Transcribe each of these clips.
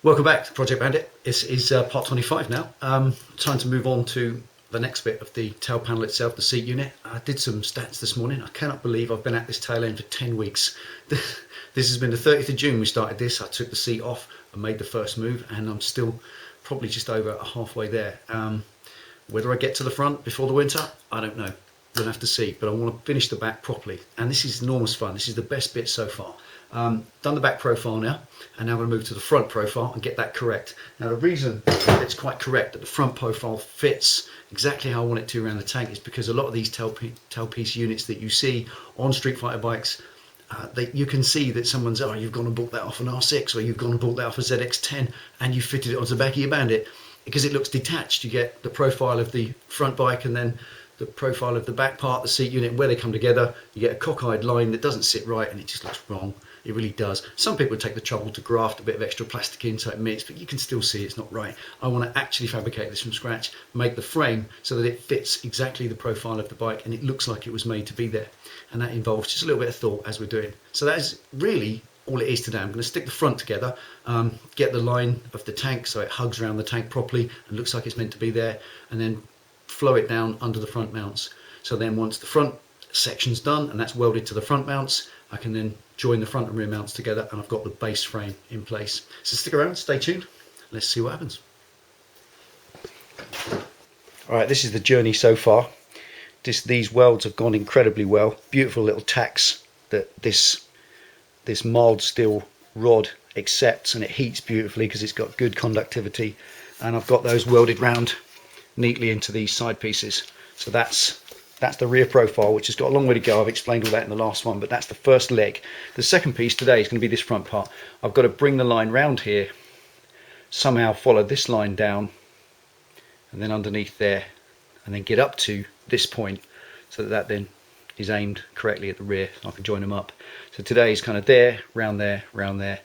Welcome back to Project Bandit. This is part 25 now. Time to move on to the next bit of the tail panel itself, the seat unit. I did some stats this morning. I cannot believe I've been at this tail end for 10 weeks. This has been the 30th of June we started this. I took the seat off and made the first move, and I'm still probably just over halfway there. Whether I get to the front before the winter, I don't know. We'll have to see, but I want to finish the back properly, and this is enormous fun. This is the best bit so far. Done the back profile now, and now I'm going to move to the front profile and get that correct. Now the reason it's quite correct that the front profile fits exactly how I want it to around the tank is because a lot of these tailpiece units that you see on Street Fighter bikes, you can see that someone's, oh, you've gone and bought that off an R6, or you've gone and bought that off a ZX10 and you fitted it onto the back of your Bandit, because it looks detached. You get the profile of the front bike and then the profile of the back part, the seat unit, where they come together. You get a cockeyed line that doesn't sit right, and it just looks wrong. It really does. Some people take the trouble to graft a bit of extra plastic in so it meets, but you can still see it's not right. I want to actually fabricate this from scratch, make the frame so that it fits exactly the profile of the bike and it looks like it was made to be there. And that involves just a little bit of thought as we're doing. So that is really all it is today. I'm going to stick the front together, get the line of the tank so it hugs around the tank properly and looks like it's meant to be there, and then flow it down under the front mounts. So then once the front section's done and that's welded to the front mounts, I can then join the front and rear mounts together, and I've got the base frame in place. So stick around, stay tuned, let's see what happens. Alright, this is the journey so far. These welds have gone incredibly well. Beautiful little tacks that this mild steel rod accepts, and it heats beautifully because it's got good conductivity, and I've got those welded round neatly into these side pieces. So that's the rear profile, which has got a long way to go. I've explained all that in the last one, but that's the first leg. The second piece today is going to be this front part. I've got to bring the line round here, somehow follow this line down and then underneath there, and then get up to this point so that then is aimed correctly at the rear. I can join them up. So today is kind of there, round there, round there,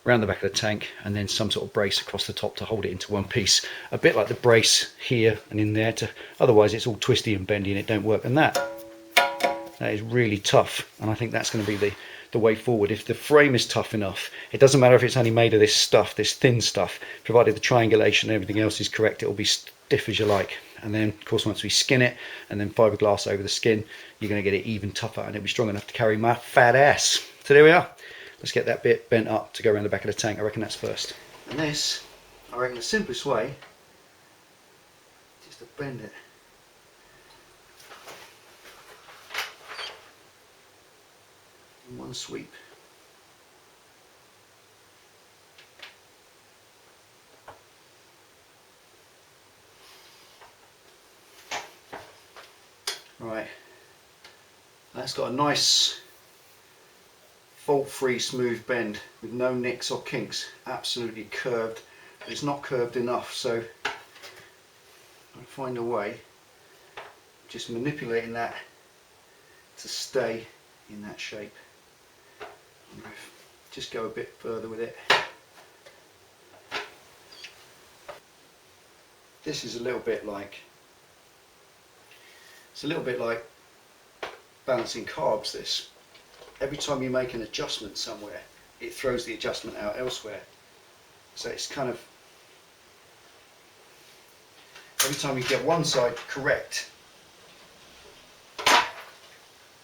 round the back of the tank, and then some sort of brace across the top to hold it into one piece, a bit like the brace here and in there, otherwise it's all twisty and bendy and it don't work. And that is really tough, and I think that's going to be the way forward. If the frame is tough enough, it doesn't matter if it's only made of this stuff, this thin stuff, provided the triangulation and everything else is correct, it will be stiff as you like. And then of course once we skin it and then fiberglass over the skin, you're going to get it even tougher and it'll be strong enough to carry my fat ass. So there we are. Let's get that bit bent up to go around the back of the tank. I reckon that's first. And this, I reckon the simplest way, just to bend it. In one sweep. Right, that's got a nice fault-free smooth bend with no nicks or kinks, absolutely curved, but it's not curved enough, so I'll find a way, just manipulating that to stay in that shape. Just go a bit further with it. This is a little bit like, it's a little bit like balancing carbs, this. Every time you make an adjustment somewhere, it throws the adjustment out elsewhere. So it's kind of, every time you get one side correct,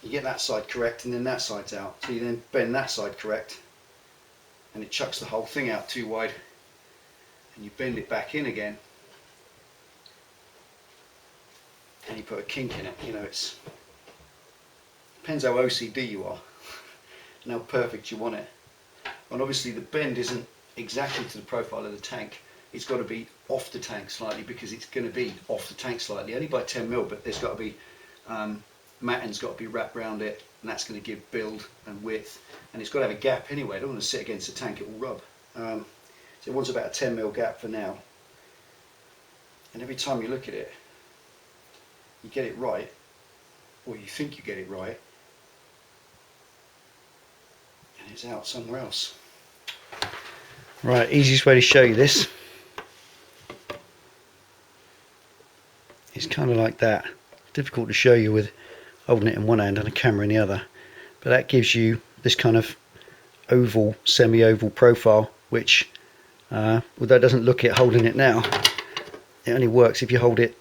you get that side correct and then that side's out. So you then bend that side correct and it chucks the whole thing out too wide, and you bend it back in again and you put a kink in it. You know, it's depends how OCD you are and how perfect you want it. And obviously the bend isn't exactly to the profile of the tank. It's got to be off the tank slightly, because it's going to be off the tank slightly, only by 10mm, but there's got to be matting's got to be wrapped around it, and that's going to give build and width, and it's got to have a gap anyway. I don't want to sit against the tank, it will rub. So it wants about a 10mm gap for now, and every time you look at it, you get it right, or you think you get it right, and it's out somewhere else. Right, easiest way to show you this is kind of like that. Difficult to show you with holding it in one hand and a camera in the other, but that gives you this kind of oval, semi-oval profile, which Although it doesn't look it holding it now, it only works if you hold it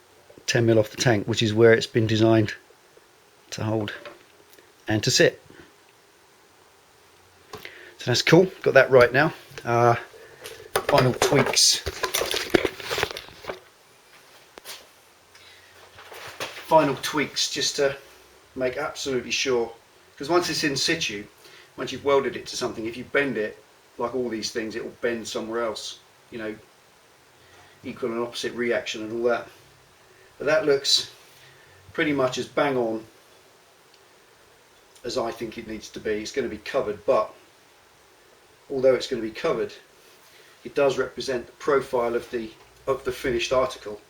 10mm off the tank, which is where it's been designed to hold and to sit. So that's cool, got that right now. Final tweaks. Final tweaks just to make absolutely sure, because once it's in situ, once you've welded it to something, if you bend it, like all these things, it will bend somewhere else, you know, equal and opposite reaction and all that. But that looks pretty much as bang on as I think it needs to be. It's going to be covered, but although it's going to be covered, it does represent the profile of the finished article.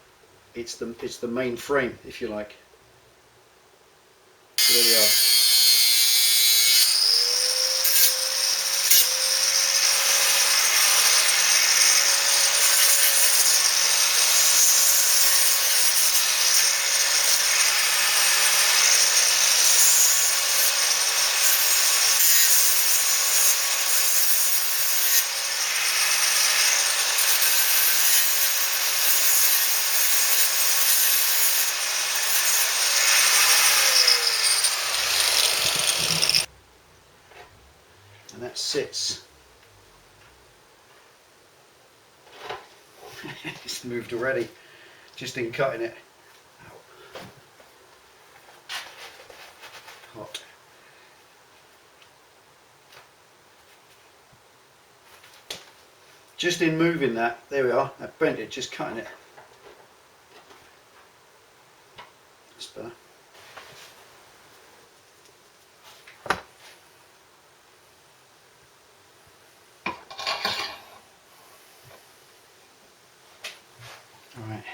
It's the main frame, if you like. So there we are. And that sits. It's moved already, just in cutting it. Hot. Just in moving that, there we are, I bent it, just cutting it. That's better. Alright.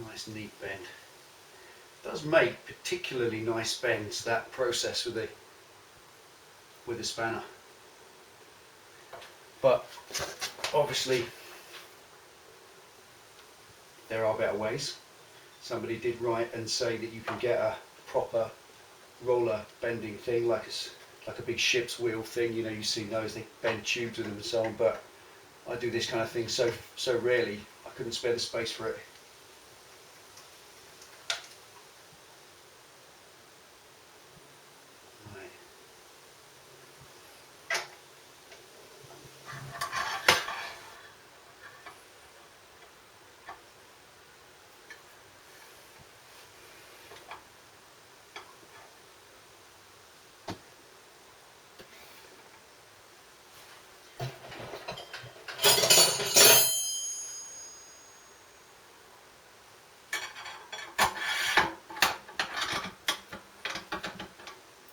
Nice neat bend. It does make particularly nice bends, that process with the spanner. But obviously there are better ways. Somebody did write and say that you can get a proper roller bending thing, like a big ship's wheel thing. You know, you've seen those, they bend tubes with them and so on. But I do this kind of thing so rarely, I couldn't spare the space for it.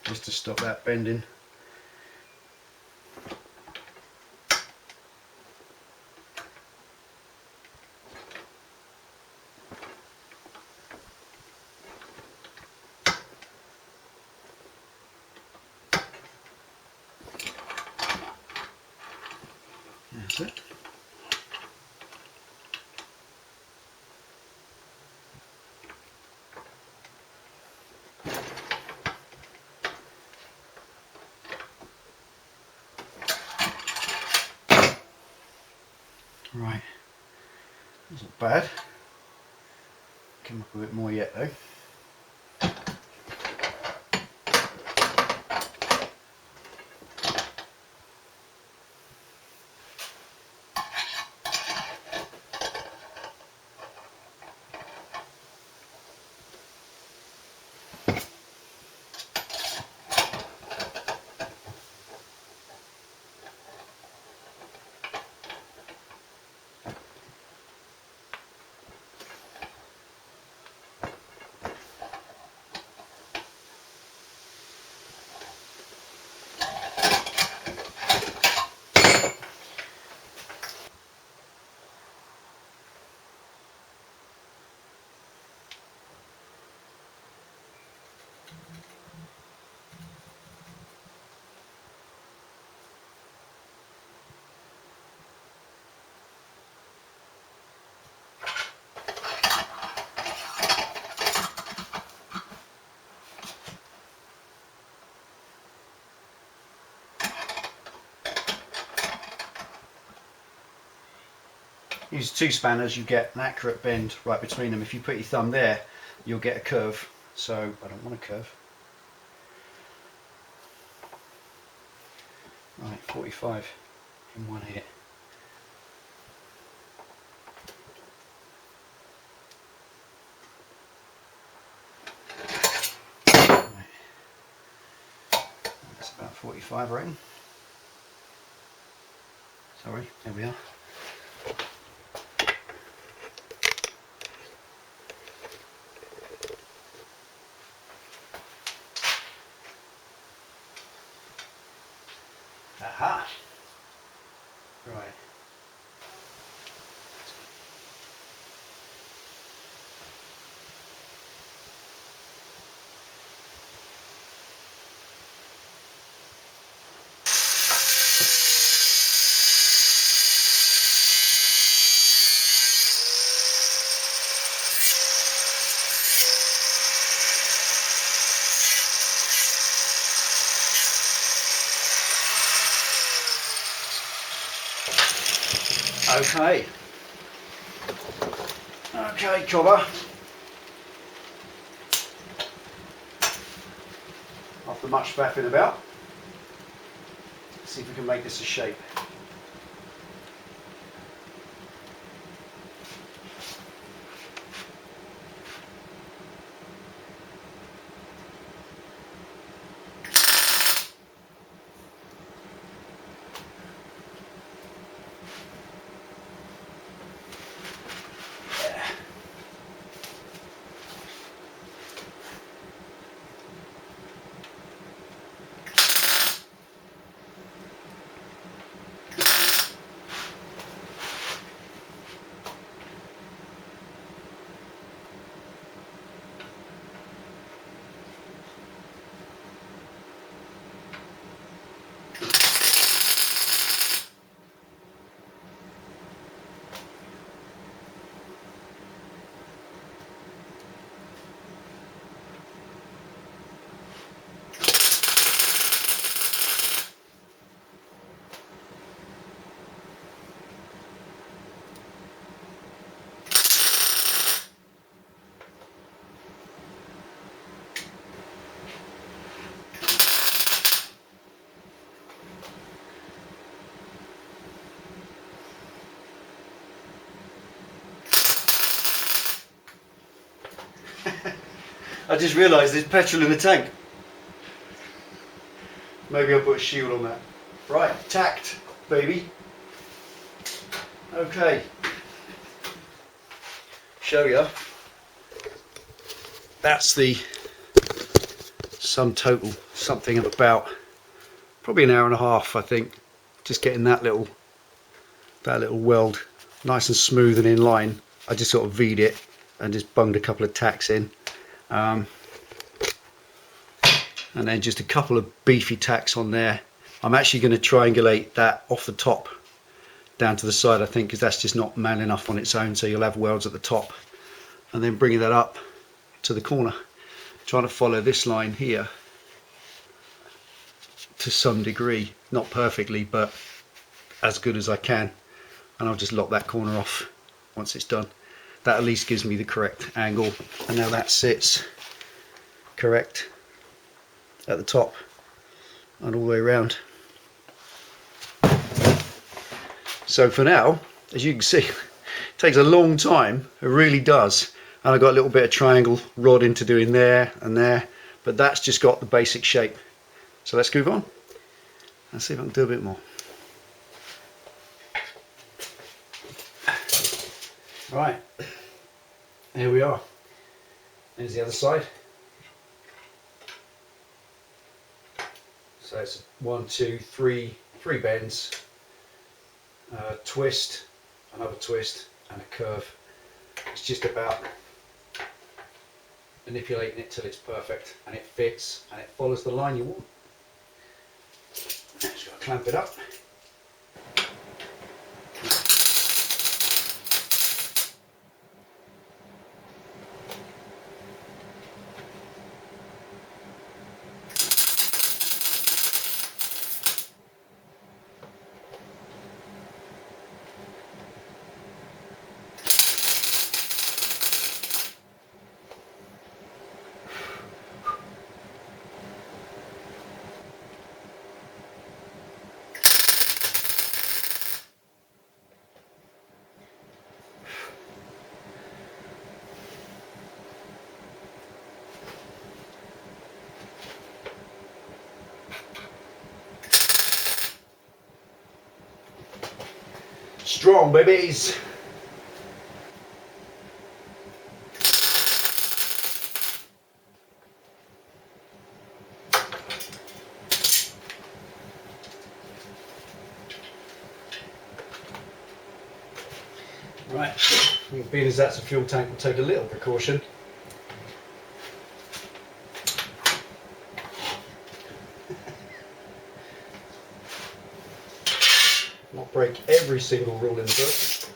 Just to stop that bending. That's it. Right, that's not bad. Come up a bit more yet though. use 2 spanners, you get an accurate bend right between them. If you put your thumb there, you'll get a curve. So I don't want a curve. Right, 45 in one hit. Right. That's about 45, I reckon. Sorry, there we are. Aha! Right. Okay. Okay, cobber. After much faffing about, let's see if we can make this a shape. I just realised there's petrol in the tank. Maybe I'll put a shield on that. Right, tacked, baby. Okay. Show you. That's the sum total, something of about probably an hour and a half, I think. Just getting that little weld nice and smooth and in line. I just sort of V'd it and just bunged a couple of tacks in. And then just a couple of beefy tacks on there. I'm actually going to triangulate that off the top down to the side, I think, because that's just not man enough on its own, so you'll have welds at the top. And then bringing that up to the corner, trying to follow this line here to some degree, not perfectly, but as good as I can. And I'll just lock that corner off once it's done. That at least gives me the correct angle, and now that sits correct at the top and all the way around. So for now, as you can see, it takes a long time, it really does. And I've got a little bit of triangle rod into doing there and there, but that's just got the basic shape. So let's move on and see if I can do a bit more. Right, here we are. There's the other side. So it's 1, 2, 3 bends, twist, another twist, and a curve. It's just about manipulating it till it's perfect and it fits and it follows the line you want. Just got to clamp it up. Strong babies. Right, being as that's a fuel tank, we'll take a little precaution. Not break every single rule in the book.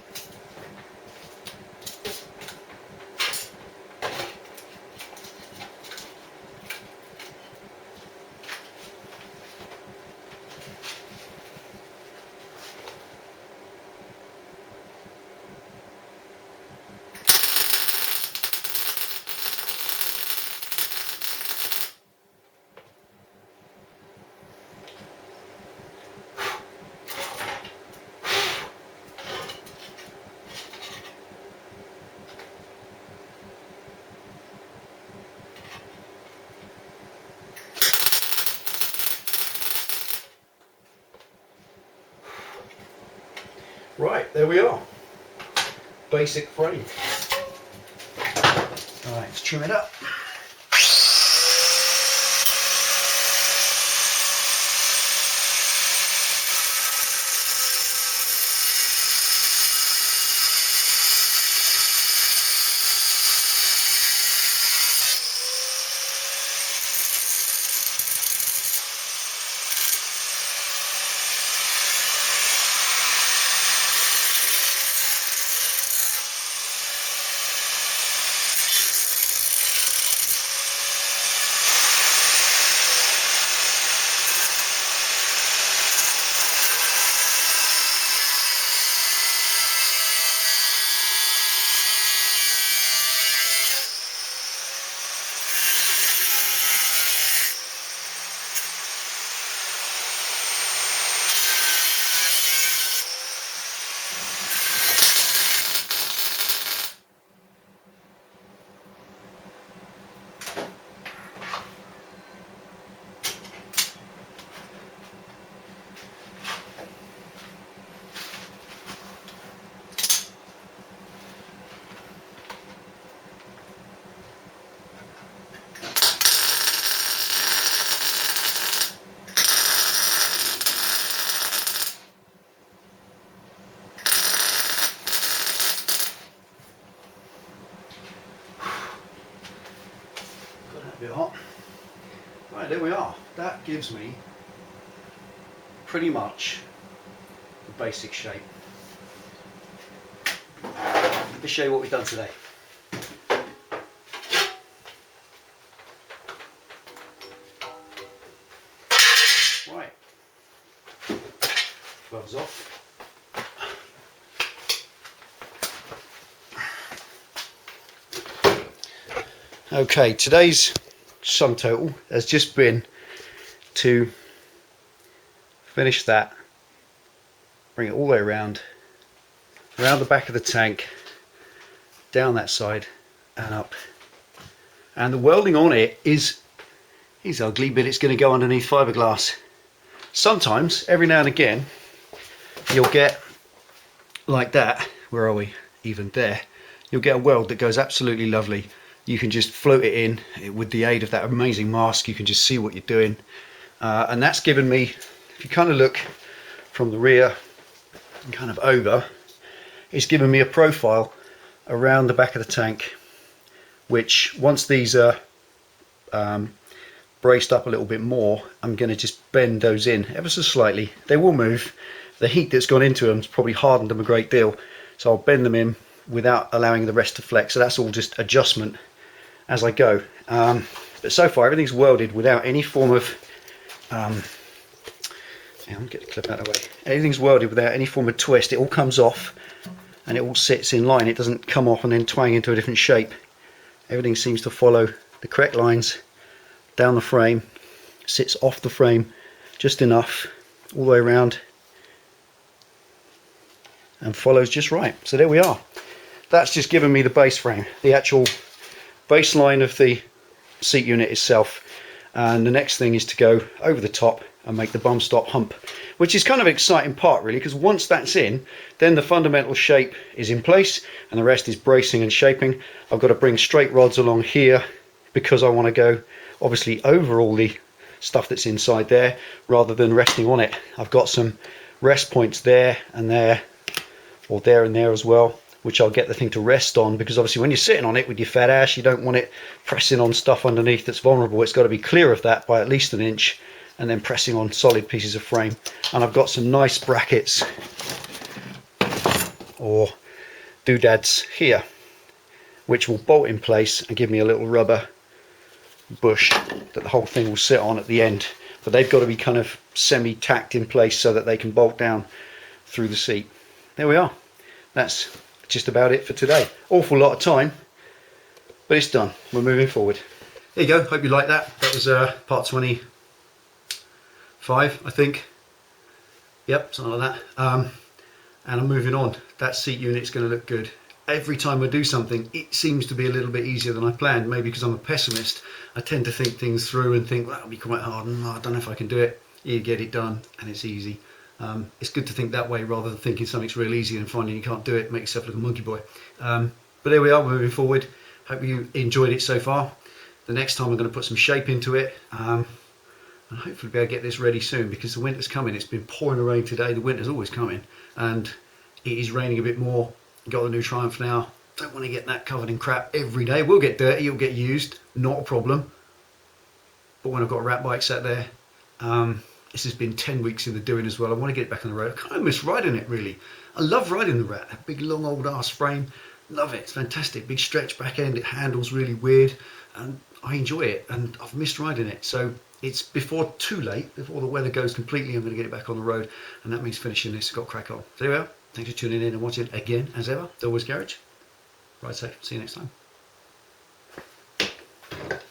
Right, there we are. Basic frame. Alright, let's trim it up. Bit hot. Right, there we are. That gives me pretty much the basic shape. Let me show you what we've done today. Right, gloves off. Okay, today's sum total has just been to finish that, bring it all the way around the back of the tank, down that side and up. And the welding on it is ugly, but it's going to go underneath fiberglass. Sometimes, every now and again, you'll get like that. Where are we? Even there. You'll get a weld that goes absolutely lovely. You can just float it in with the aid of that amazing mask. You can just see what you're doing, and that's given me, if you kind of look from the rear and kind of over, it's given me a profile around the back of the tank, which once these are braced up a little bit more, I'm going to just bend those in ever so slightly. They will move. The heat that's gone into them has probably hardened them a great deal, so I'll bend them in without allowing the rest to flex. So that's all just adjustment as I go, but so far everything's welded without any form of get the clip out of the way. Everything's welded without any form of twist. It all comes off and it all sits in line. It doesn't come off and then twang into a different shape. Everything seems to follow the correct lines down the frame, sits off the frame just enough all the way around and follows just right. So there we are. That's just given me the base frame, the actual baseline of the seat unit itself, and the next thing is to go over the top and make the bum stop hump, which is kind of an exciting part really, because once that's in, then the fundamental shape is in place and the rest is bracing and shaping. I've got to bring straight rods along here because I want to go obviously over all the stuff that's inside there rather than resting on it. I've got some rest points there and there, or there and there as well, which I'll get the thing to rest on, because obviously when you're sitting on it with your fat ass, you don't want it pressing on stuff underneath that's vulnerable. It's got to be clear of that by at least an inch, and then pressing on solid pieces of frame. And I've got some nice brackets or doodads here which will bolt in place and give me a little rubber bush that the whole thing will sit on at the end, but they've got to be kind of semi-tacked in place so that they can bolt down through the seat. There we are. That's just about it for today. Awful lot of time, but it's done. We're moving forward. There you go. Hope you like that. That was part 25, I think. Yep, something like that. And I'm moving on. That seat unit's going to look good. Every time I do something, it seems to be a little bit easier than I planned. Maybe because I'm a pessimist, I tend to think things through and think, well, that'll be quite hard, and I don't know if I can do it. You get it done, and it's easy. It's good to think that way rather than thinking something's real easy and finding you can't do it, make yourself look a monkey boy. But there we are, we're moving forward. Hope you enjoyed it so far. The next time I'm going to put some shape into it, and hopefully be able to get this ready soon, because the winter's coming. It's been pouring rain today. The winter's always coming, and it is raining a bit more. Got the new Triumph now. Don't want to get that covered in crap every day. We'll get dirty, it'll get used, not a problem. But when I've got a rat bike sat there, this has been 10 weeks in the doing as well. I want to get it back on the road. I kind of miss riding it really. I love riding the rat. That big long old ass frame. Love it. It's fantastic. Big stretch back end. It handles really weird, and I enjoy it. And I've missed riding it. So it's before too late. Before the weather goes completely, I'm going to get it back on the road, and that means finishing this. Got crack on. So there we are. Thanks for tuning in and watching again, as ever. Delboy's Garage. Ride safe. See you next time.